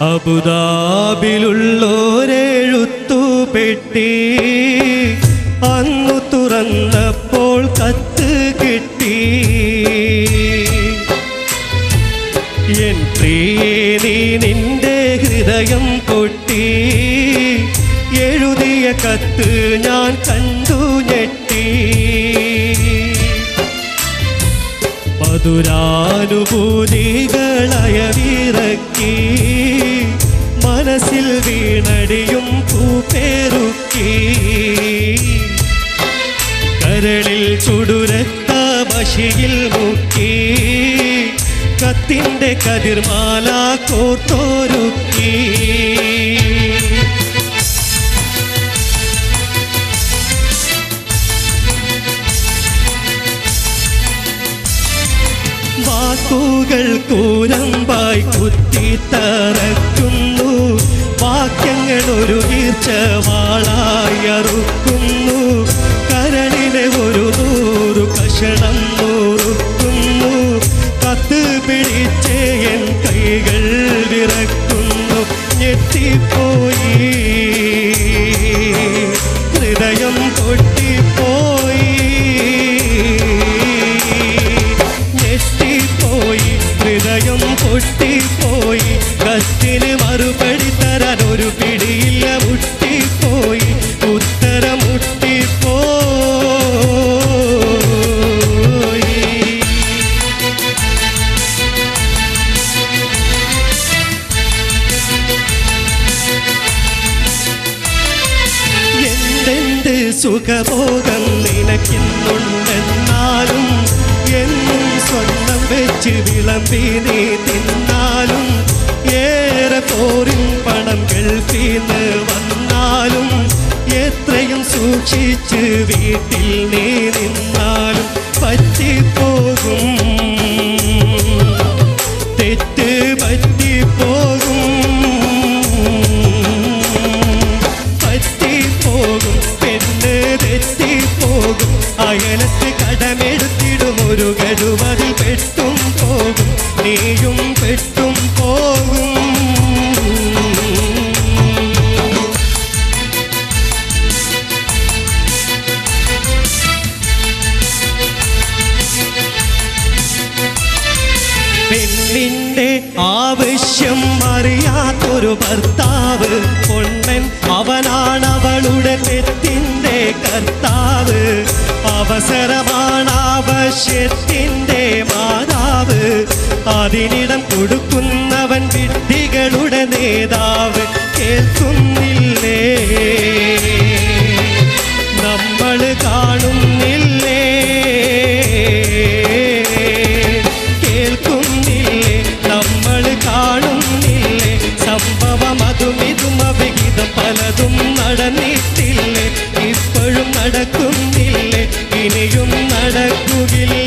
അബുദാബിലുള്ളോരെഴുത്തുപെട്ടി അന്നു തുറന്നപ്പോൾ കത്ത് കിട്ടി. എൻ പ്രിയനീ നിന്റെ ഹൃദയം പൊട്ടി, എഴുതിയ കത്ത് ഞാൻ കണ്ടു ഞെട്ടി. മധുരാനുഭൂതികളയവിറക്കി, മനസ്സിൽ വീണടിയും പൂപ്പേറുക്കി. കരളിൽ ചുടുരക്ത മഷിയിൽ മുക്കി, കത്തിൻ്റെ കതിർമാല കോർത്തൊരുക്കി. വാക്കുകൾ കൂരമ്പായി കുത്തിത്തറയ്ക്കുന്നു, വാക്യങ്ങൾ ഒരു ഈർച്ചവാളായി അറുക്കുന്നു. കരളിനെ ഒരു 100 കഷണം നുറുക്കുന്നു, കത്ത് പിടിച്ച് എൻ കൈകൾ വിറക്കുന്നു. ഞെട്ടിപ്പോയി, ഹൃദയം പൊട്ടിപ്പോയി. ഹൃദയം പൊട്ടിപ്പോയി, കത്തിന് മറുപടി തരാൻ ഒരു പിടിയില്ല. മുട്ടിപ്പോയി, ഉത്തരം മുട്ടിപ്പോയി. എന്തെന്ത് സുഖബോധം നിനക്കിന്നുണ്ടെന്നാലും, എന്നും സ്വന്തം വെച്ച് വിളമ്പി നീ തിന്നാലും, ഏറെ പോരിൻ പണം ഗൾഫിന്ന് വന്നാലും, എത്രയും സൂക്ഷിച്ച് വീട്ടിൽ നീ നിന്നാലും പറ്റിപ്പോകും, തെറ്റ് പറ്റിപ്പോകും, പറ്റിപ്പോകും, പെണ്ണ് തെറ്റിപ്പോകും. അയലത്ത് കടമെടുത്തിടും ഒരു ഗഡുവതിൽ പെട്ടും പോകും, നീയും പെട്ടും പോകും. പെണ്ണിൻ്റെ ആവശ്യം അറിയാത്തൊരു ഭർത്താവ്, പൊണ്ണൻ അവനാണവളുടെ തെറ്റിൻ്റെ കർത്താവ്. അവസരമാണ് ആവശ്യത്തിൻ്റെ മാതാവ്, അതിനിടം കൊടുക്കുന്നവൻ വിഡ്ഢികളുടെ നേതാവ്. കേൾക്കുന്നില്ലേ, നമ്മൾ കാണുന്നില്ലേ, കേൾക്കുന്നില്ലേ, നമ്മൾ കാണുന്നില്ലേ. സംഭവം അതും ഇതും അവിഹിതം പലതും നടന്നിട്ടില്ലേ, ഇപ്പോഴും നടക്കുന്നില്ലേ, ഇനിയും നടക്കുകയില്ല.